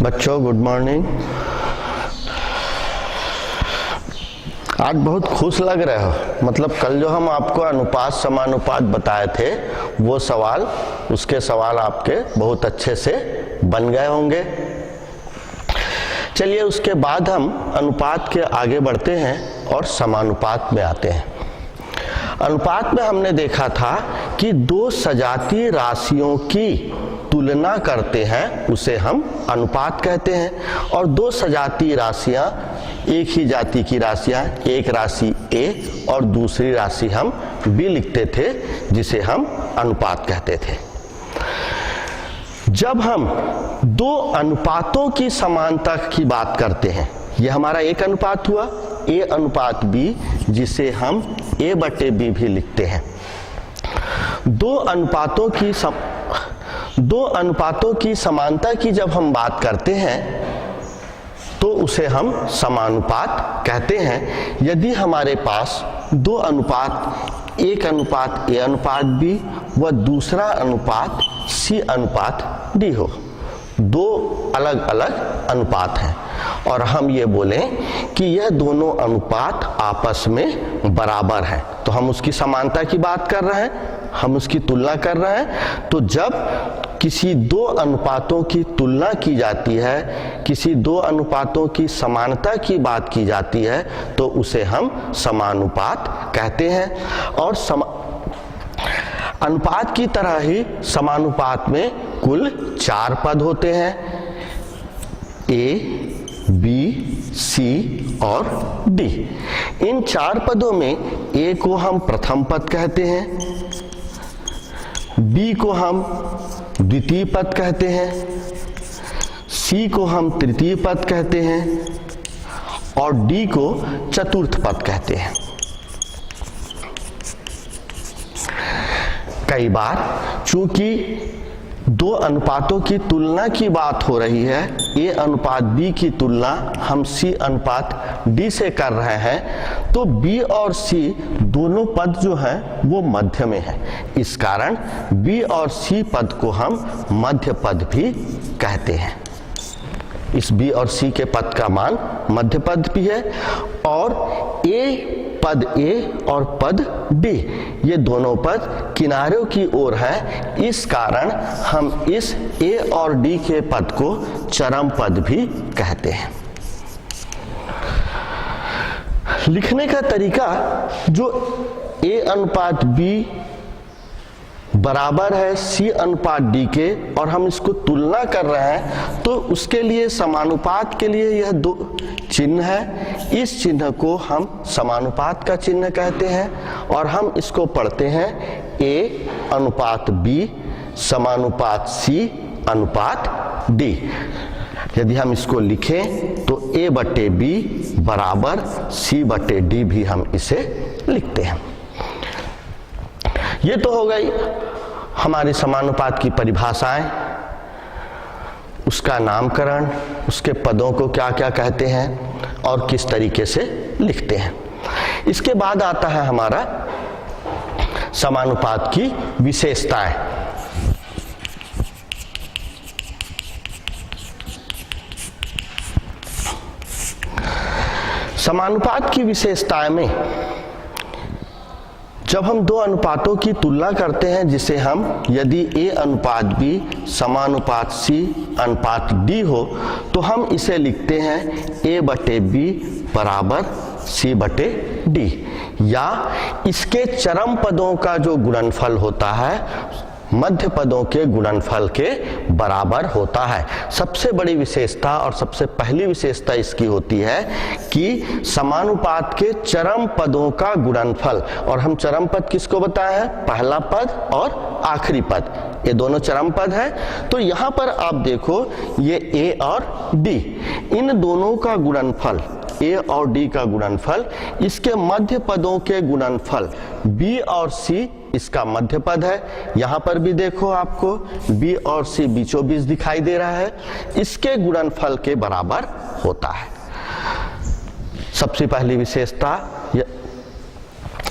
बच्चों good morning. आज बहुत खुश लग रहे हो, मतलब कल जो हम आपको अनुपात समानुपात बताए थे वो सवाल, उसके सवाल आपके बहुत अच्छे से बन गए होंगे। चलिए उसके बाद हम अनुपात के आगे बढ़ते हैं और समानुपात में आते हैं। अनुपात में हमने देखा था कि दो सजातीय राशियों की तुलना करते हैं उसे हम अनुपात कहते हैं, और दो सजातीय राशियां एक ही जाति की राशियां, एक राशि ए और दूसरी राशि हम बी लिखते थे जिसे हम अनुपात कहते थे। जब हम दो अनुपातों की समानता की बात करते हैं, यह हमारा एक अनुपात हुआ ए अनुपात बी, जिसे हम ए बटे बी भी लिखते हैं। दो अनुपातों की समानता की जब हम बात करते हैं तो उसे हम समानुपात कहते हैं। यदि हमारे पास दो अनुपात, एक अनुपात ए अनुपात बी व दूसरा अनुपात सी अनुपात डी हो, दो अलग अलग अनुपात हैं, और हम ये बोलें कि यह दोनों अनुपात आपस में बराबर हैं, तो हम उसकी समानता की बात कर रहे हैं, हम उसकी तुलना कर रहे हैं। तो जब किसी दो अनुपातों की तुलना की जाती है, किसी दो अनुपातों की समानता की बात की जाती है, तो उसे हम समानुपात कहते हैं। और अनुपात की तरह ही समानुपात में कुल 4 पद होते हैं, ए, बी, सी और डी। इन 4 पदों में ए को हम प्रथम पद कहते हैं, बी को हम द्वितीय पद कहते हैं, सी को हम तृतीय पद कहते हैं और डी को चतुर्थ पद कहते हैं। कई बार चूंकि दो अनुपातों की तुलना की बात हो रही है, ए अनुपात बी की तुलना हम सी अनुपात डी से कर रहे हैं, तो बी और सी दोनों पद जो हैं वो मध्य में है। इस कारण बी और सी पद को हम मध्य पद भी कहते हैं। इस बी और सी के पद का मान मध्य पद भी है, और ए पद ए और पद डी ये दोनों पद किनारों की ओर हैं, इस कारण हम इस ए और डी के पद को चरम पद भी कहते हैं। लिखने का तरीका, जो ए अनुपात बी बराबर है सी अनुपात डी के और हम इसको तुलना कर रहे हैं, तो उसके लिए समानुपात के लिए यह दो चिन्ह है, इस चिन्ह को हम समानुपात का चिन्ह कहते हैं, और हम इसको पढ़ते हैं ए अनुपात बी समानुपात सी अनुपात डी। यदि हम इसको लिखें तो ए बटे बी बराबर सी बटे डी भी हम इसे लिखते हैं। ये तो हो गई हमारी समानुपात की परिभाषाएं, उसका नामकरण, उसके पदों को क्या क्या कहते हैं और किस तरीके से लिखते हैं। इसके बाद आता है हमारा समानुपात की विशेषताएं। समानुपात की विशेषताएं में जब हम दो अनुपातों की तुलना करते हैं, जिसे हम यदि ए अनुपात बी समानुपात सी अनुपात डी हो, तो हम इसे लिखते हैं ए बटे बी बराबर सी बटे डी, या इसके चरम पदों का जो गुणनफल होता है मध्य पदों के गुणनफल के बराबर होता है। सबसे बड़ी विशेषता और सबसे पहली विशेषता इसकी होती है कि समानुपात के चरम पदों का गुणनफल, और हम चरम पद किसको बताए हैं, पहला पद और आखिरी पद, ये दोनों चरम पद हैं। तो यहाँ पर आप देखो ये ए और डी, इन दोनों का गुणनफल, ए और डी का गुणनफल, इसके मध्य पदों के गुणनफल बी और सी इसका मध्य पद है। यहां पर भी देखो आपको बी और सी बीचों बीच दिखाई दे रहा है, इसके गुणनफल के बराबर होता है। सबसे पहली विशेषता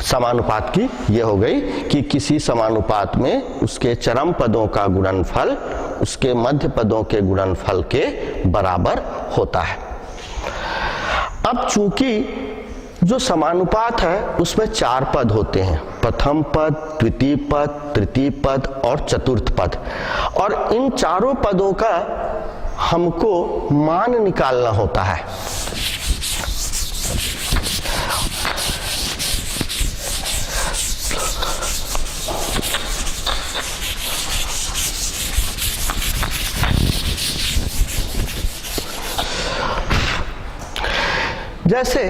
समानुपात की यह हो गई कि किसी समानुपात में उसके चरम पदों का गुणनफल उसके मध्य पदों के गुणनफल के बराबर होता है। अब चूंकि जो समानुपात है उसमें 4 पद होते हैं, प्रथम पद, द्वितीय पद, तृतीय पद और चतुर्थ पद, और इन चारों पदों का हमको मान निकालना होता है। जैसे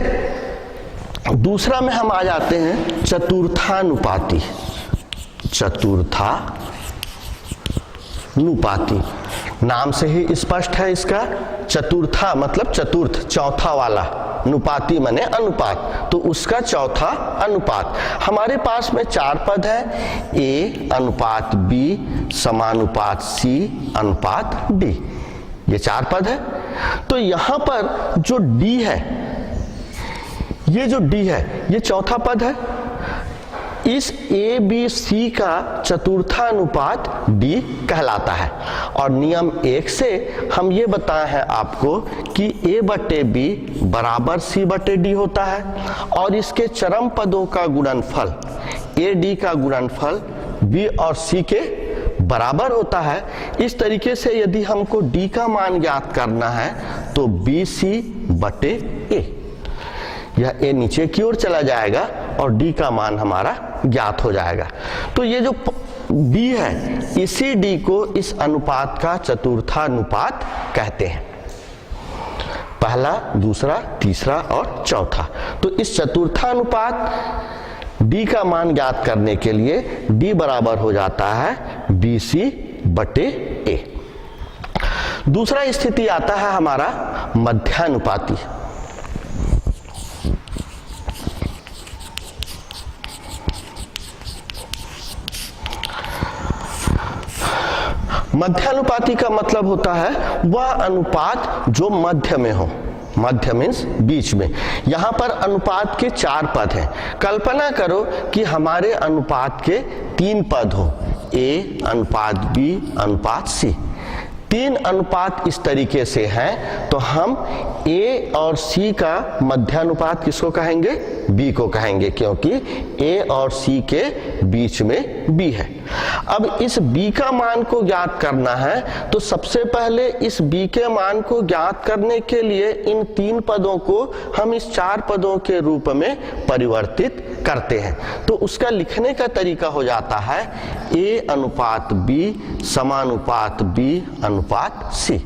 दूसरा में हम आ जाते हैं चतुर्थानुपाती। चतुर्थानुपाती नाम से ही स्पष्ट है इसका, चतुर्था मतलब चतुर्थ, चौथा वाला, अनुपाती माने अनुपात, तो उसका चौथा अनुपात। हमारे पास में 4 पद है, ए अनुपात बी समानुपात सी अनुपात डी, ये 4 पद है। तो यहां पर जो डी है, ये जो डी है ये चौथा पद है। इस ए बी सी का चतुर्थानुपात डी कहलाता है, और नियम 1 से हम ये बताए हैं आपको कि ए बटे बी बराबर सी बटे डी होता है, और इसके चरम पदों का गुणनफल ए डी का गुणनफल बी और सी के बराबर होता है। इस तरीके से यदि हमको डी का मान ज्ञात करना है तो बी सी बटे ए, यह ए नीचे की ओर चला जाएगा और डी का मान हमारा ज्ञात हो जाएगा। तो ये जो डी है, इसी डी को इस अनुपात का चतुर्थानुपात कहते हैं, पहला, दूसरा, तीसरा और चौथा। तो इस चतुर्थानुपात डी का मान ज्ञात करने के लिए डी बराबर हो जाता है बी सी बटे ए। दूसरा स्थिति आता है हमारा मध्यानुपाती। मध्यानुपाती का मतलब होता है वह अनुपात जो मध्य में हो, मध्य मीन्स बीच में। यहां पर अनुपात के 4 पद हैं। कल्पना करो कि हमारे अनुपात के 3 पद हो, ए अनुपात बी अनुपात सी। 3 अनुपात इस तरीके से हैं, तो हम ए और सी का मध्यानुपात किसको कहेंगे? बी को कहेंगे, क्योंकि ए और सी के बीच में बी है। अब इस बी का मान को ज्ञात करना है, तो सबसे पहले इस बी के मान को ज्ञात करने के लिए इन 3 पदों को हम इस 4 पदों के रूप में परिवर्तित करते हैं। तो उसका लिखने का तरीका हो जाता है ए अनुपात बी समानुपात बी अनुपात सी।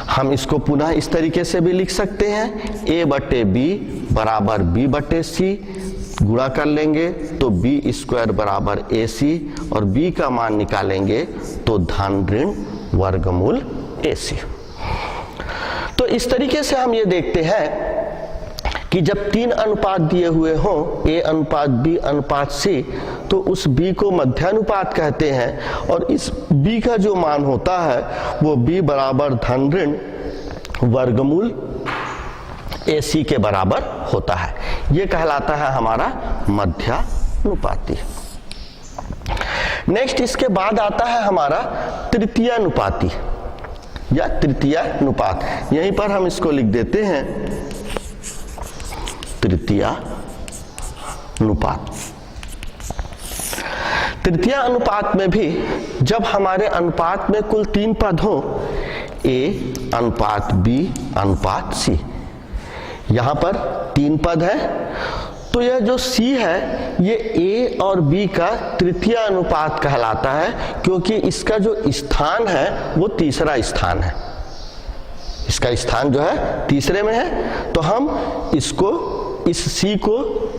हम इसको पुनः इस तरीके से भी लिख सकते हैं, ए बटे बी बराबर बी बटे सी, गुणा कर लेंगे तो बी स्क्वायर बराबर ए सी, और बी का मान निकालेंगे तो धन ऋण वर्गमूल ए सी। तो इस तरीके से हम ये देखते हैं कि जब 3 अनुपात दिए हुए हों, ए अनुपात बी अनुपात सी, तो उस बी को मध्यानुपात कहते हैं, और इस बी का जो मान होता है वो बी बराबर धन ऋण वर्गमूल ए सी के बराबर होता है। ये कहलाता है हमारा मध्यानुपाती। नेक्स्ट इसके बाद आता है हमारा तृतीयानुपाती या तृतीयानुपात। यहीं पर हम इसको लिख देते हैं तृतीयानुपात। तृतीय अनुपात में भी जब हमारे अनुपात में कुल 3 पद हो, ए अनुपात बी अनुपात सी, यहां पर 3 पद है, तो यह जो सी है ये ए और बी का तृतीय अनुपात कहलाता है, क्योंकि इसका जो स्थान है वो तीसरा स्थान है, इसका स्थान जो है तीसरे में है। तो हम इसको, इस सी को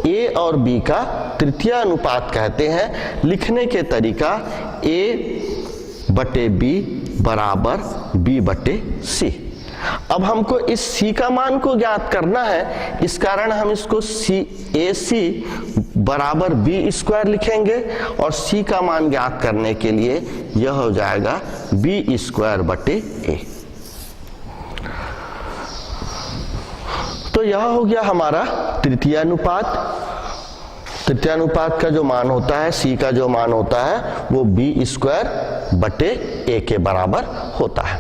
ए और बी का तृतीय अनुपात कहते हैं। लिखने के तरीका ए बटे बी बराबर बी बटे सी। अब हमको इस सी का मान को ज्ञात करना है, इस कारण हम इसको सी ए सी बराबर बी स्क्वायर लिखेंगे, और सी का मान ज्ञात करने के लिए यह हो जाएगा बी स्क्वायर बटे ए। तो यह हो गया हमारा तृतीयानुपात। तृतीयानुपात का जो मान होता है, सी का जो मान होता है वो बी स्क्वायर बटे a के बराबर होता है।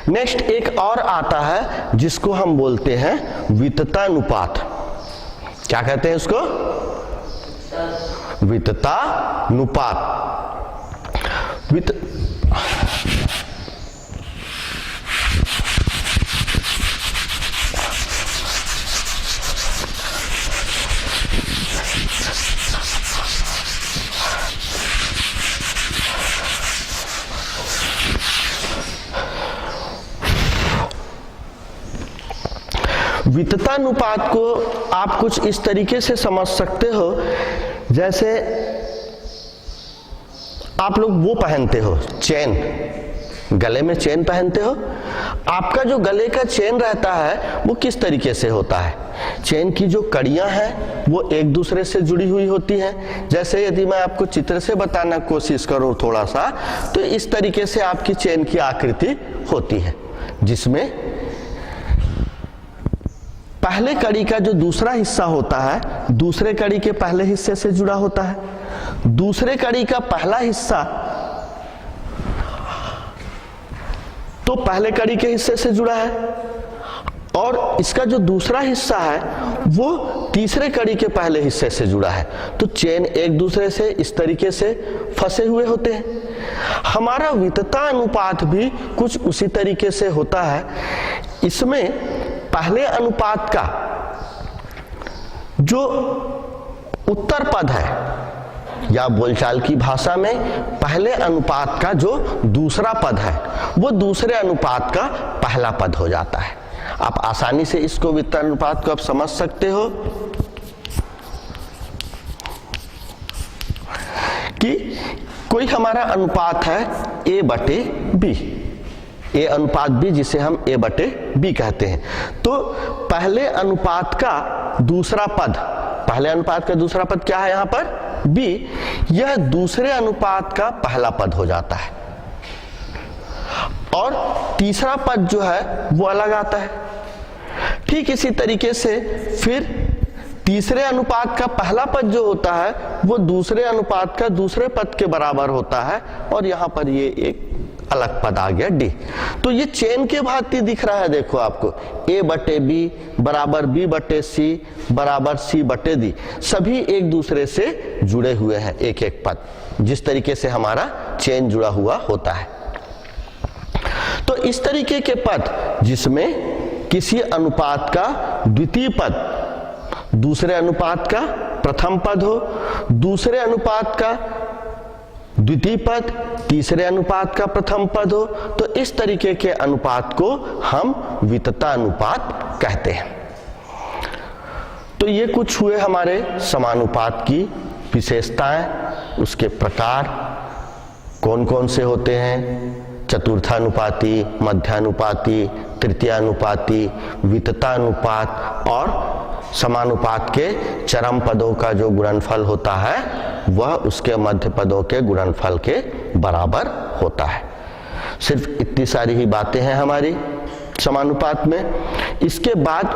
नेक्स्ट एक और आता है जिसको हम बोलते हैं विततानुपात। क्या कहते हैं उसको? विततानुपात। विततानुपात को आप कुछ इस तरीके से समझ सकते हो, जैसे आप लोग वो पहनते हो चेन, गले में चेन पहनते हो। आपका जो गले का चेन रहता है वो किस तरीके से होता है? चेन की जो कड़ियां हैं वो एक दूसरे से जुड़ी हुई होती हैं। जैसे यदि मैं आपको चित्र से बताना कोशिश करूं थोड़ा सा, तो इस तरीके से आपकी चेन की आकृति होती है, जिसमें पहले कड़ी का जो दूसरा हिस्सा होता है दूसरे कड़ी के पहले हिस्से से जुड़ा होता है, दूसरे कड़ी का पहला हिस्सा तो पहले कड़ी के हिस्से से जुड़ा है, और इसका जो दूसरा हिस्सा है वो तीसरे कड़ी के पहले हिस्से से जुड़ा है। तो चेन एक दूसरे से इस तरीके से फंसे हुए होते हैं। हमारा वितता अनुपात भी कुछ उसी तरीके से होता है। इसमें पहले अनुपात का जो उत्तर पद है, या बोलचाल की भाषा में पहले अनुपात का जो दूसरा पद है वो दूसरे अनुपात का पहला पद हो जाता है। आप आसानी से इसको वितता अनुपात को आप समझ सकते हो कि कोई हमारा अनुपात है a बटे b, ए अनुपात बी, जिसे हम a बटे b कहते हैं। तो पहले अनुपात का दूसरा पद, पहले अनुपात का दूसरा पद क्या है यहाँ पर? b, यह दूसरे अनुपात का पहला पद हो जाता है, और तीसरा पद जो है वो अलग आता है। ठीक इसी तरीके से फिर तीसरे अनुपात का पहला पद जो होता है वो दूसरे अनुपात का दूसरे पद के बराबर होता है, और यहाँ पर ये एक अलग पद आ गया d। तो ये चेन के भांति दिख रहा है, देखो आपको a बटे b बराबर b बटे c बराबर c बटे d, सभी एक दूसरे से जुड़े हुए हैं एक एक पद, जिस तरीके से हमारा चेन जुड़ा हुआ होता है। तो इस तरीके के पद जिसमें किसी अनुपात का द्वितीय पद दूसरे अनुपात का प्रथम पद हो, दूसरे अनुपात का द्वितीय पद तीसरे अनुपात का प्रथम पद हो, तो इस तरीके के अनुपात को हम वितता अनुपात कहते हैं। तो ये कुछ हुए हमारे समानुपात की विशेषताएं, उसके प्रकार कौन कौन से होते हैं: चतुर्थानुपाती, मध्यानुपाती, तृतीयानुपाती, विततानुपात, और समानुपात के चरम पदों का जो गुणनफल होता है वह उसके मध्य पदों के गुणनफल के बराबर होता है। सिर्फ इतनी सारी ही बातें हैं हमारी समानुपात में। इसके बाद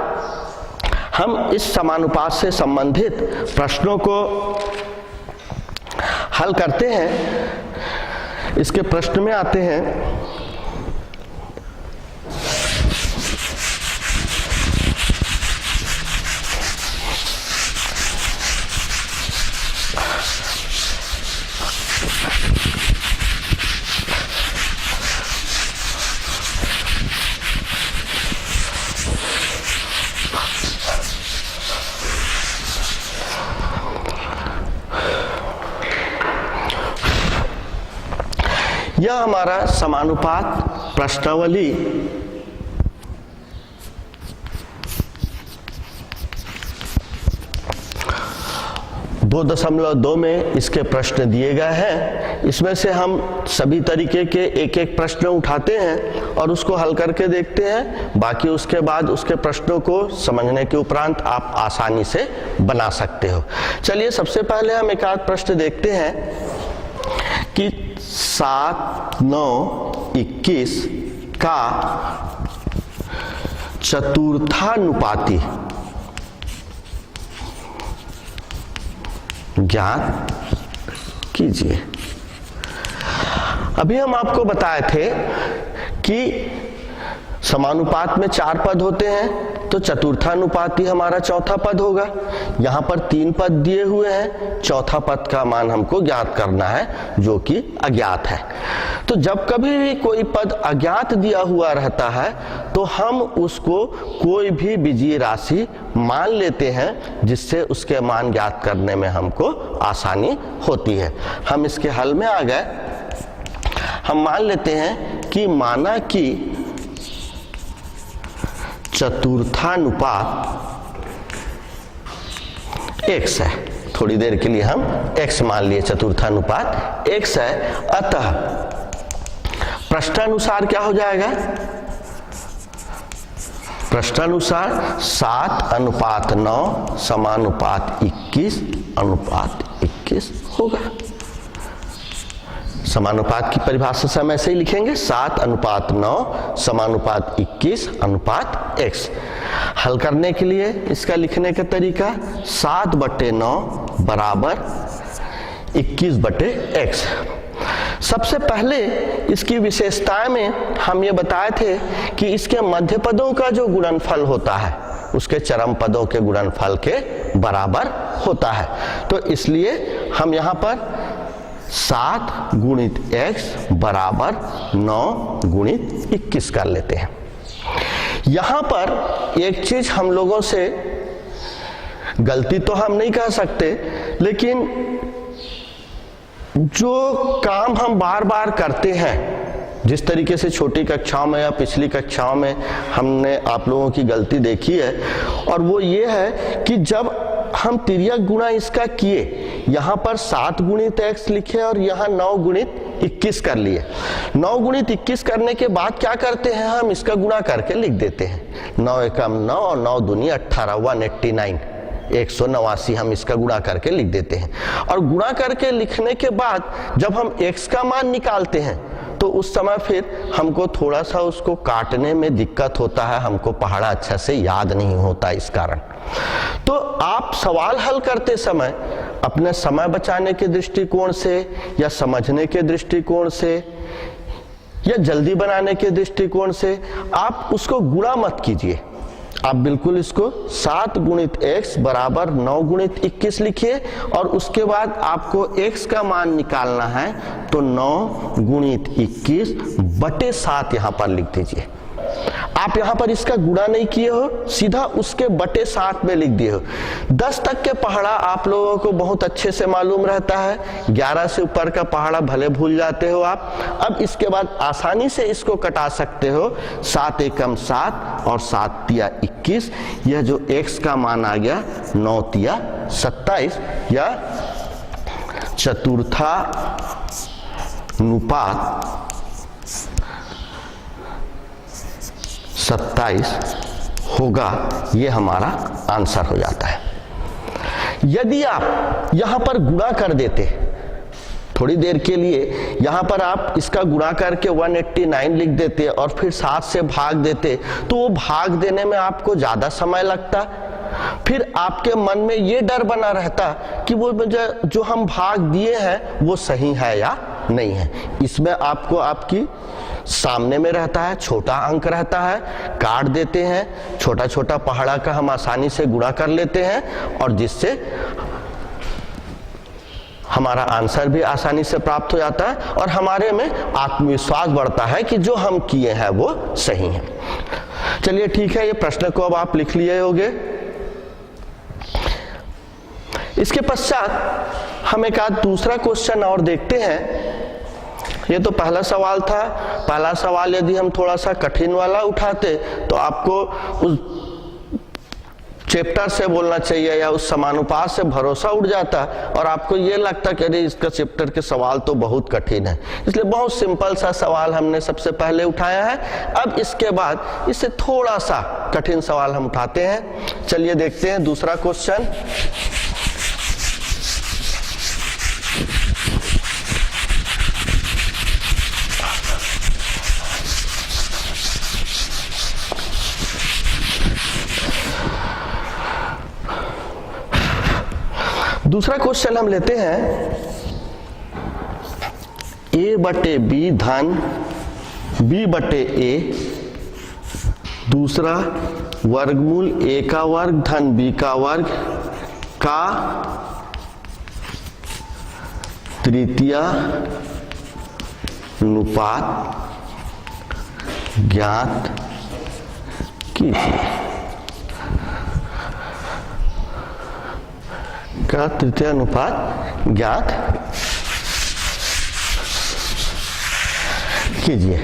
हम इस समानुपात से संबंधित प्रश्नों को हल करते हैं। इसके प्रश्न में आते हैं यह हमारा समानुपात प्रश्नावली 2.2 में इसके प्रश्न दिए गए हैं। इसमें से हम सभी तरीके के एक एक प्रश्न उठाते हैं और उसको हल करके देखते हैं। बाकी उसके बाद उसके प्रश्नों को समझने के उपरांत आप आसानी से बना सकते हो। चलिए सबसे पहले हम एक आध प्रश्न देखते हैं कि 7, 9, 21 का चतुर्थानुपाती ज्ञात कीजिए। अभी हम आपको बताए थे कि समानुपात में 4 पद होते हैं, तो चतुर्थानुपात ही हमारा चौथा पद होगा। यहां पर 3 पद दिए हुए हैं, चौथा पद का मान हमको ज्ञात करना है जो कि अज्ञात है। तो जब कभी भी कोई पद अज्ञात दिया हुआ रहता है तो हम उसको कोई भी बीजीय राशि मान लेते हैं, जिससे उसके मान ज्ञात करने में हमको आसानी होती है। हम इसके हल में आ गए। हम मान लेते हैं कि माना कि चतुर्थानुपात x है, थोड़ी देर के लिए हम x मान लिए, चतुर्थानुपात x है, अतः प्रश्नानुसार क्या हो जाएगा? प्रश्नानुसार 7:9 समानुपात 21:21 होगा। समानुपात की परिभाषा से हम ऐसे ही लिखेंगे, 7:9 समानुपात 21:x। हल करने के लिए इसका लिखने का तरीका 7/9 बराबर 21/x। सबसे पहले इसकी विशेषताएं में हम ये बताए थे कि इसके मध्य पदों का जो गुणनफल होता है उसके चरम पदों के गुणनफल के बराबर होता है। तो इसलिए हम यहाँ पर 7 गुणित x बराबर 9 गुणित 21 कर लेते हैं। यहां पर एक चीज हम लोगों से गलती तो हम नहीं कह सकते, लेकिन जो काम हम बार बार करते हैं, जिस तरीके से छोटी कक्षाओं में या पिछली कक्षाओं में हमने आप लोगों की गलती देखी है, और वो ये है कि जब हम तिर्यक गुणा इसका किए, यहां पर 7 गुणित x लिखे और यहां 9 गुणित 21 कर लिए। 9 गुणित 21 करने के बाद क्या करते हैं, हम इसका गुणा करके लिख देते हैं। 9 एकम 9 और 9 दूनी 18, 189, 189 हम इसका गुणा करके लिख देते हैं। और गुणा करके लिखने के बाद जब हम x का मान निकालते हैं तो उस समय फिर हमको थोड़ा सा उसको काटने में दिक्कत होता है, हमको पहाड़ा अच्छा से याद नहीं होता इस कारण। तो आप सवाल हल करते समय अपने समय बचाने के दृष्टिकोण से या समझने के दृष्टिकोण से या जल्दी बनाने के दृष्टिकोण से आप उसको गुणा मत कीजिए। आप बिल्कुल इसको 7 गुणित x बराबर 9 गुणित 21 लिखिए और उसके बाद आपको x का मान निकालना है, तो 9 गुणित 21/7 यहां पर लिख दीजिए। आप यहां पर इसका गुणा नहीं किए हो, सीधा उसके बटे 7 में लिख दिए हो। 10 तक के पहाड़ा आप लोगों को बहुत अच्छे से मालूम रहता है, 11 से ऊपर का पहाड़ा भले भूल जाते हो आप। अब इसके बाद आसानी से इसको कटा सकते हो, 7 एकम 7 और 7 तिया 21। यह जो x का मान आ गया 9 तिया 27, या चतुर्थानुपात 27 होगा, ये हमारा आंसर हो जाता है। यदि आप यहां पर गुणा कर देते, थोड़ी देर के लिए यहां पर आप इसका गुणा करके 189 लिख देते और फिर 7 से भाग देते, तो वो भाग देने में आपको ज्यादा समय लगता। फिर आपके मन में ये डर बना रहता कि वो जो हम भाग दिए हैं वो सही है या नहीं है। इसमें आपको आपकी सामने में रहता है, छोटा अंक रहता है, काट देते हैं, छोटा छोटा पहाड़ा का हम आसानी से गुणा कर लेते हैं और जिससे हमारा आंसर भी आसानी से प्राप्त हो जाता है और हमारे में आत्मविश्वास बढ़ता है कि जो हम किए हैं वो सही है। चलिए ठीक है, ये प्रश्न को अब आप लिख लिए होंगे। इसके पश्चात हम एक आध दूसरा क्वेश्चन और देखते हैं। ये तो पहला सवाल था। पहला सवाल यदि हम थोड़ा सा कठिन वाला उठाते तो आपको उस चैप्टर से बोलना चाहिए या उस समानुपात से भरोसा उड़ जाता और आपको ये लगता कि अरे इसका चैप्टर के सवाल तो बहुत कठिन है। इसलिए बहुत सिंपल सा सवाल हमने सबसे पहले उठाया है। अब इसके बाद इससे थोड़ा सा कठिन सवाल हम उठाते हैं। चलिए देखते हैं दूसरा क्वेश्चन। दूसरा क्वेश्चन हम लेते हैं, ए बटे बी धन बी बटे ए, दूसरा वर्गमूल ए का वर्ग धन बी का वर्ग का तृतीय अनुपात ज्ञात कीजिए। का तृतीय अनुपात ज्ञात कीजिए।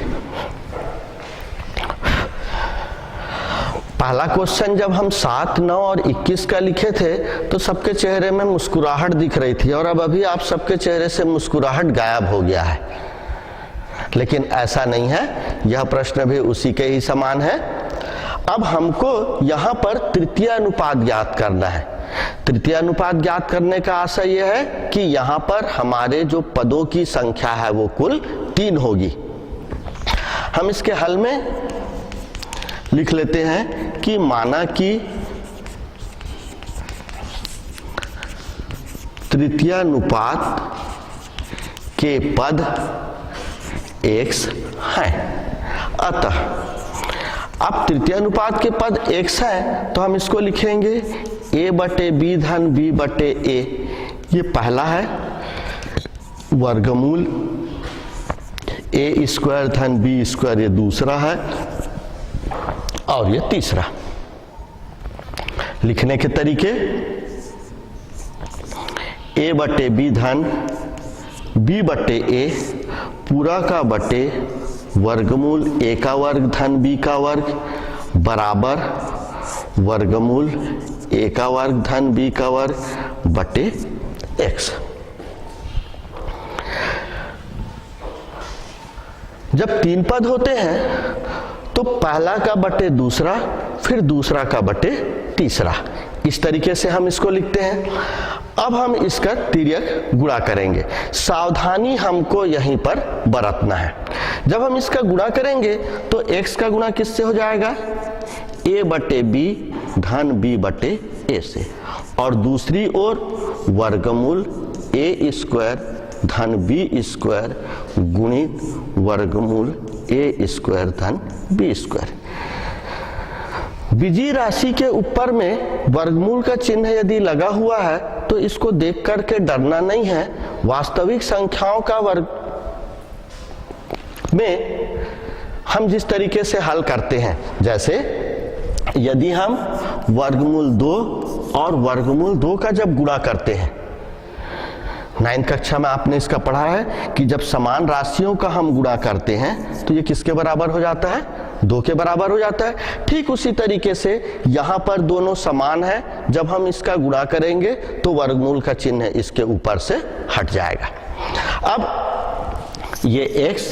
पहला क्वेश्चन जब हम 7, 9 और 21 का लिखे थे तो सबके चेहरे में मुस्कुराहट दिख रही थी, और अब अभी आप सबके चेहरे से मुस्कुराहट गायब हो गया है। लेकिन ऐसा नहीं है, यह प्रश्न भी उसी के ही समान है। अब हमको यहाँ पर तृतीय अनुपात ज्ञात करना है। तृतीय अनुपात ज्ञात करने का आशय यह है कि यहाँ पर हमारे जो पदों की संख्या है वो कुल 3 होगी। हम इसके हल में लिख लेते हैं कि माना कि तृतीय अनुपात के पद x हैं। अतः अब तृतीय अनुपात के पद x है तो हम इसको लिखेंगे a बटे b धन b बटे a, ये पहला है, वर्गमूल a स्क्वायर धन b स्क्वायर ये दूसरा है, और ये तीसरा। लिखने के तरीके a बटे b धन b बटे a पूरा का बटे वर्गमूल a का वर्ग धन b का वर्ग बराबर वर्गमूल a का वर्ग धन b का वर्ग बटे x। जब 3 पद होते हैं तो पहला का बटे दूसरा, फिर दूसरा का बटे तीसरा, इस तरीके से हम इसको लिखते हैं। अब हम इसका तिर्यक गुणा करेंगे। सावधानी हमको यहीं पर बरतना है। जब हम इसका गुणा करेंगे तो x का गुणा किससे हो जाएगा? a बटे b धन b बटे a से, और दूसरी ओर वर्गमूल a स्क्वायर धन b स्क्वायर गुणित वर्गमूल a स्क्वायर धन b स्क्वायर। बीजीय राशि के ऊपर में वर्गमूल का चिन्ह यदि लगा हुआ है तो इसको देख करके डरना नहीं है। वास्तविक संख्याओं का वर्ग में हम जिस तरीके से हल करते हैं, जैसे यदि हम वर्गमूल 2 और वर्गमूल 2 का जब गुणा करते हैं, 9th कक्षा में आपने इसका पढ़ा है कि जब समान राशियों का हम गुणा करते हैं तो ये किसके बराबर हो जाता है? 2 के बराबर हो जाता है। ठीक उसी तरीके से यहाँ पर दोनों समान है, जब हम इसका गुणा करेंगे तो वर्गमूल का चिन्ह इसके ऊपर से हट जाएगा। अब ये x,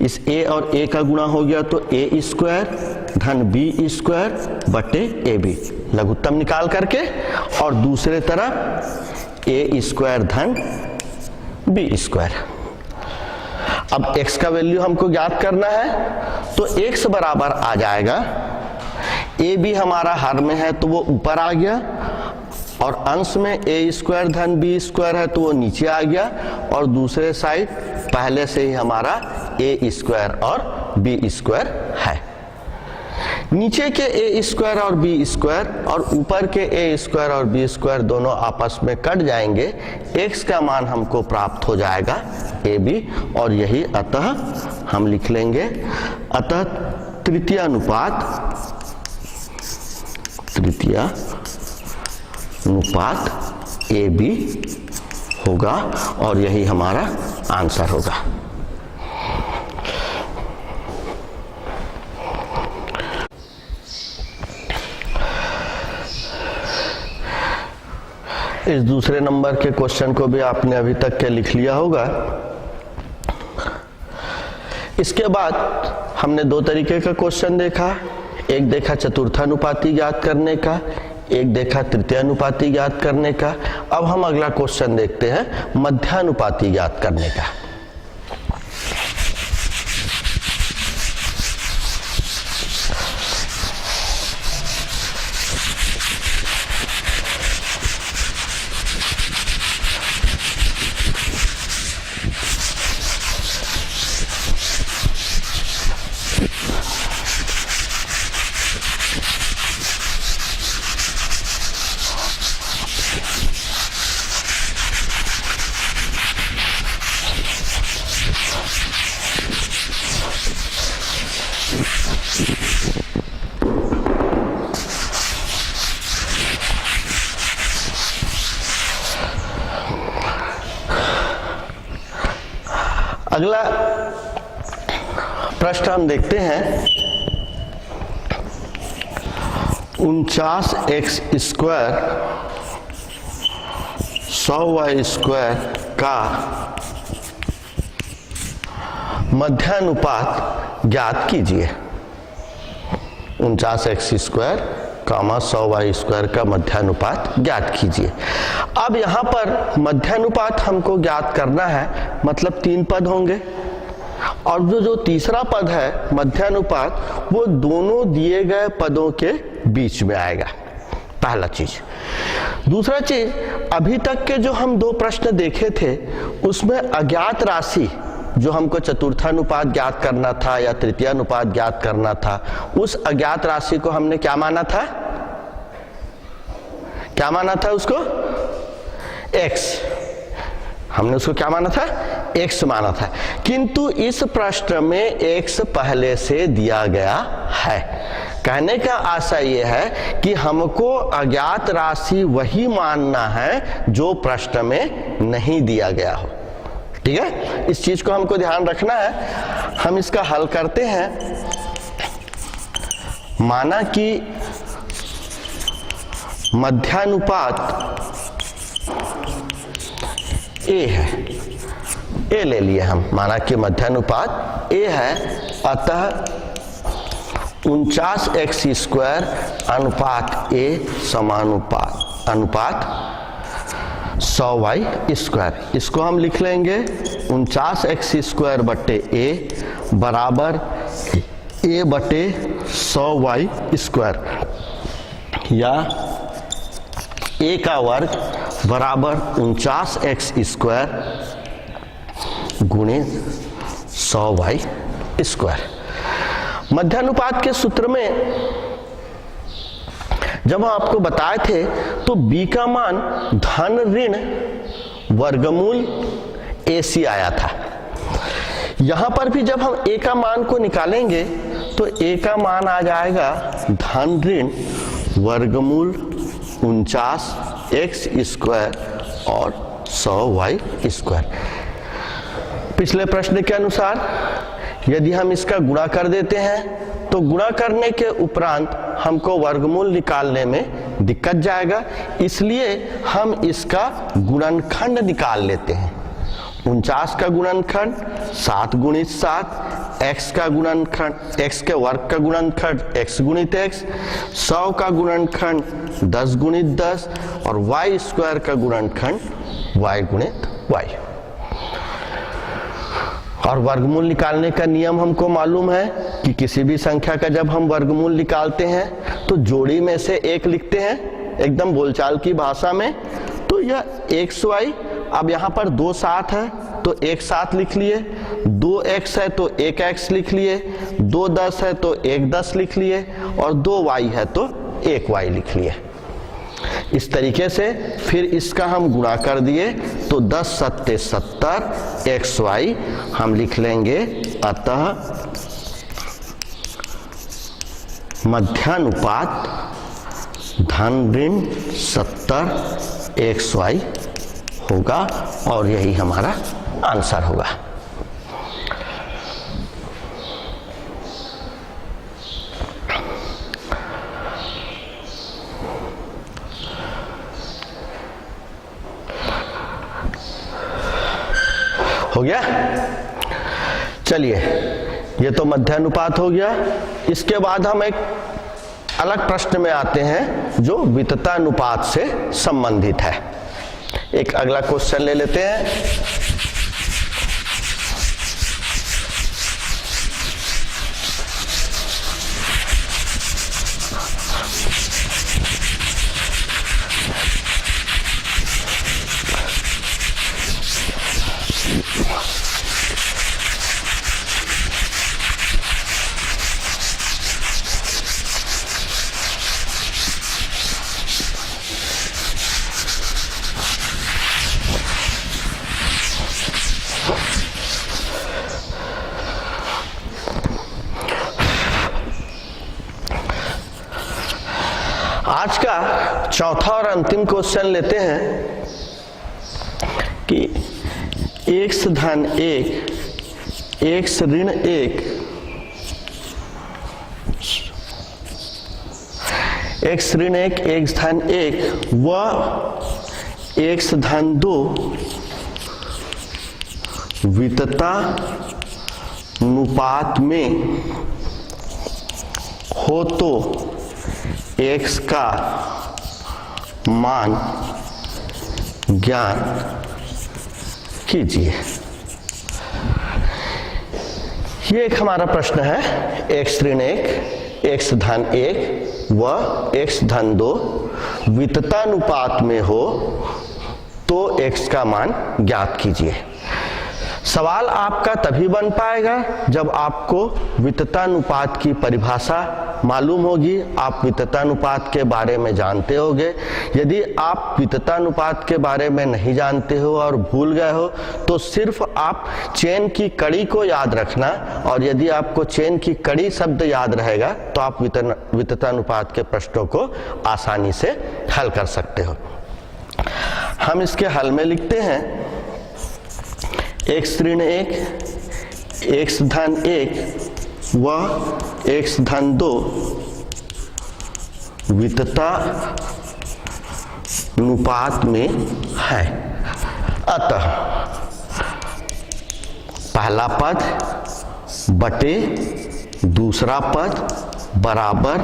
इस a और a का गुणा हो गया तो a स्क्वायर धन b स्क्वायर बटे ab, लघुत्तम निकाल करके, और दूसरे तरफ a स्क्वायर धन b स्क्वायर। अब x का वैल्यू हमको ज्ञात करना है तो x बराबर आ जाएगा, a भी हमारा हर में है तो वो ऊपर आ गया, और अंश में a स्क्वायर धन b स्क्वायर है तो वो नीचे आ गया, और दूसरे साइड पहले से ही हमारा a स्क्वायर और b स्क्वायर है। नीचे के a स्क्वायर और b स्क्वायर और ऊपर के a स्क्वायर और b स्क्वायर दोनों आपस में कट जाएंगे, x का मान हमको प्राप्त हो जाएगा ab, और यही अतः हम लिख लेंगे, अतः तृतीय अनुपात ab होगा, और यही हमारा आंसर होगा। इस दूसरे नंबर के क्वेश्चन को भी आपने अभी तक के लिख लिया होगा। इसके बाद हमने 2 तरीके का क्वेश्चन देखा, एक देखा चतुर्थानुपाती ज्ञात करने का, एक देखा तृतीयानुपाती ज्ञात करने का। अब हम अगला क्वेश्चन देखते हैं मध्यानुपाती ज्ञात करने का। प्रश्न हम देखते हैं 49x स्क्वायर 100y स्क्वायर का मध्यानुपात ज्ञात कीजिए। 49x स्क्वायर कामा 100y स्क्वायर का मध्यानुपात ज्ञात कीजिए। अब यहां पर मध्यानुपात हमको ज्ञात करना है, मतलब 3 पद होंगे और जो तीसरा पद है मध्यानुपात वो दोनों दिए गए पदों के बीच में आएगा, पहला चीज। दूसरा चीज, अभी तक के जो हम 2 प्रश्न देखे थे उसमें अज्ञात राशि जो हमको चतुर्थानुपात ज्ञात करना था या तृतीयानुपात ज्ञात करना था, उस अज्ञात राशि को हमने क्या माना था? क्या माना था उसको? x। हमने उसको क्या माना था? x माना था। किंतु इस प्रश्न में x पहले से दिया गया है। कहने का आशय यह है कि हमको अज्ञात राशि वही मानना है जो प्रश्न में नहीं दिया गया हो। ठीक है, इस चीज को हमको ध्यान रखना है। हम इसका हल करते हैं। माना कि मध्यानुपात a है, a ले लिए हम, माना कि मध्यानुपात a है, अतः 49x स्क्वायर अनुपात a समानुपात अनुपात 100y स्क्वायर। इसको हम लिख लेंगे 49x स्क्वायर बटे a बराबर a बटे 100y स्क्वायर या a का वर्ग बराबर 49x स्क्वायर गुणे 100y स्क्वायर। मध्यानुपात के सूत्र में जब हम आपको बताए थे तो b का मान धन ऋण वर्गमूल ac आया था। यहां पर भी जब हम a का मान को निकालेंगे तो a का मान आ जाएगा धन ऋण वर्गमूल 49x स्क्वायर और 100y स्क्वायर। पिछले प्रश्न के अनुसार यदि हम इसका गुणा कर देते हैं तो गुणा करने के उपरांत हमको वर्गमूल निकालने में दिक्कत जाएगा, इसलिए हम इसका गुणनखंड निकाल लेते हैं। 49 का गुणनखंड 7 गुणित 7, x का गुणनखंड x के वर्ग का गुणनखंड x गुणित x, 100 का गुणनखंड 10 गुणित 10 और y स्क्वायर का गुणनखंड y गुणित y। और वर्गमूल निकालने का नियम हमको मालूम है कि किसी भी संख्या का जब हम वर्गमूल निकालते हैं तो जोड़ी में से एक लिखते हैं, एकदम बोलचाल की भाषा में। तो यह xy, अब यहाँ पर 2 7 है तो 1 7 लिख लिए, 2x है तो 1x लिख लिए, 2 10 है तो 1 10 लिख लिए और 2y है तो 1y लिख लिए। इस तरीके से फिर इसका हम गुणा कर दिए तो 10 7 70 xy हम लिख लेंगे। अतः मध्यानुपात धन ऋण 70 xy होगा और यही हमारा आंसर होगा। हो गया? चलिए, ये तो मध्यानुपात हो गया। इसके बाद हम एक अलग प्रश्न में आते हैं जो विततानुपात से संबंधित है। एक अगला क्वेश्चन ले लेते हैं। आज का चौथा और अंतिम क्वेश्चन लेते हैं कि x धन 1 x ऋण 1 x ऋण 1 x धन 1 व x धन 2 वितता अनुपात में हो तो x का मान ज्ञात कीजिए। ये एक हमारा प्रश्न है, x ऋण 1 x धन 1 व x धन 2 विततानुपात में हो तो x का मान ज्ञात कीजिए। सवाल आपका तभी बन पाएगा जब आपको विततानुपात की परिभाषा मालूम होगी, आप विततानुपात के बारे में जानते होगे। यदि आप विततानुपात के बारे में नहीं जानते हो और भूल गए हो तो सिर्फ आप चेन की कड़ी को याद रखना, और यदि आपको चेन की कड़ी शब्द याद रहेगा तो आप विततानुपात के प्रश्नों को आसानी से हल कर सकते हो। हम इसके हल में लिखते हैं x ऋण 1 x धन 1 व x धन 2 वितता अनुपात में है। अतः पहला पद बटे दूसरा पद बराबर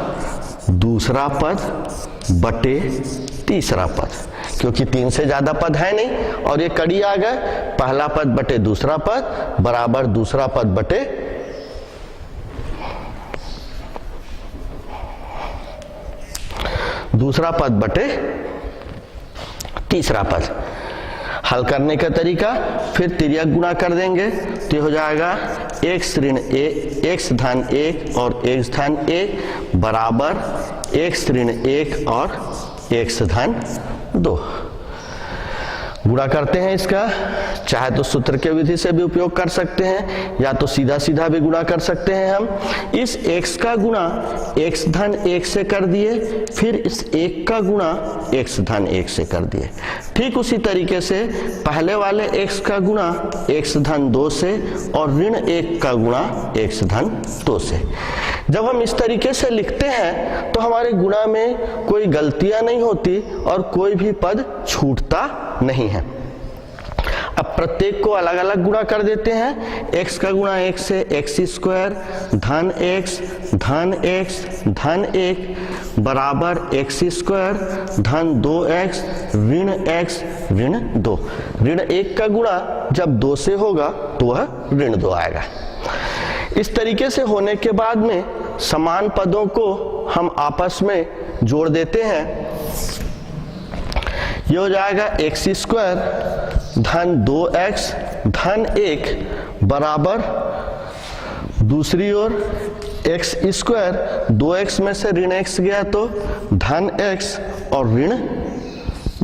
दूसरा पद बटे तीसरा पद, क्योंकि 3 से ज्यादा पद है नहीं और ये कड़ी आ गए। पहला पद बटे दूसरा पद बराबर दूसरा पद बटे दूसरा पद बटे तीसरा पद। हल करने का तरीका, फिर तिर्यक गुणा कर देंगे तो हो जाएगा x ऋण 1 x धन 1 और x धन 1 बराबर x ऋण 1 और x धन 2। गुणा करते हैं इसका, चाहे तो सूत्र के विधि से भी उपयोग कर सकते हैं या तो सीधा सीधा भी गुणा कर सकते हैं। हम इस x का गुणा x धन 1 से कर दिए, फिर इस 1 का गुणा x धन 1 से कर दिए। ठीक उसी तरीके से पहले वाले x का गुणा x धन 2 से और ऋण 1 का गुणा x धन 2 से। जब हम इस तरीके से लिखते हैं तो हमारे गुणा में कोई गलतियां नहीं होती और कोई भी पद छूटता नहीं है। अब प्रत्येक को अलग अलग गुणा कर देते हैं। x का गुणा 1 से x स्क्वायर धन x धन x धन 1 बराबर x स्क्वायर धन 2x ऋण x ऋण 2। ऋण 1 का गुणा जब 2 से होगा तो वह ऋण 2 आएगा। इस तरीके से होने के बाद में समान पदों को हम आपस में जोड़ देते हैं। ये हो जाएगा x स्क्वायर धन 2x धन 1 बराबर दूसरी ओर x स्क्वायर 2x में से ऋण x गया तो धन x और ऋण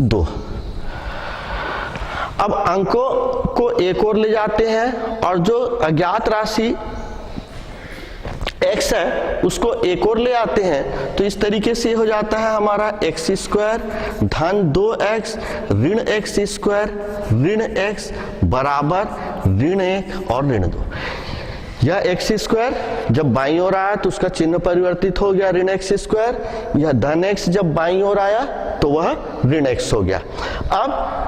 2। अब अंकों को एक ओर ले जाते हैं और जो अज्ञात राशि x है उसको एक और ले आते हैं, तो इस तरीके से हो जाता है हमारा x स्क्वायर धन 2x ऋण x स्क्वायर ऋण x बराबर ऋण 1 और ऋण 2। यह x स्क्वायर जब बाईं ओर आया तो उसका चिन्ह परिवर्तित हो गया ऋण x स्क्वायर। यह धन x जब बाईं ओर आया तो वह ऋण x हो गया। अब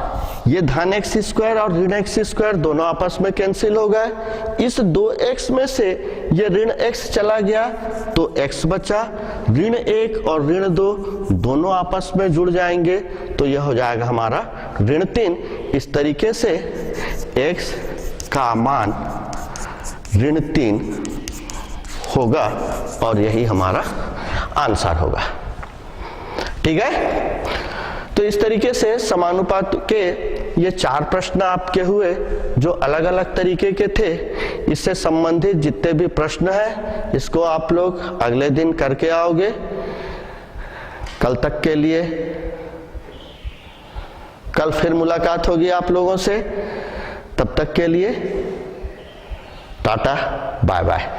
ये धन x स्क्वायर और ऋण x स्क्वायर दोनों आपस में कैंसिल हो गए। इस 2x में से ये ऋण x चला गया तो x बचा, ऋण 1 और ऋण 2 दोनों आपस में जुड़ जाएंगे तो यह हो जाएगा हमारा ऋण 3। इस तरीके से x का मान ऋण 3 होगा और यही हमारा आंसर होगा। ठीक है, तो इस तरीके से समानुपात के ये 4 प्रश्न आपके हुए जो अलग अलग तरीके के थे। इससे संबंधित जितने भी प्रश्न हैं इसको आप लोग अगले दिन करके आओगे। कल तक के लिए, कल फिर मुलाकात होगी आप लोगों से। तब तक के लिए टाटा बाय बाय।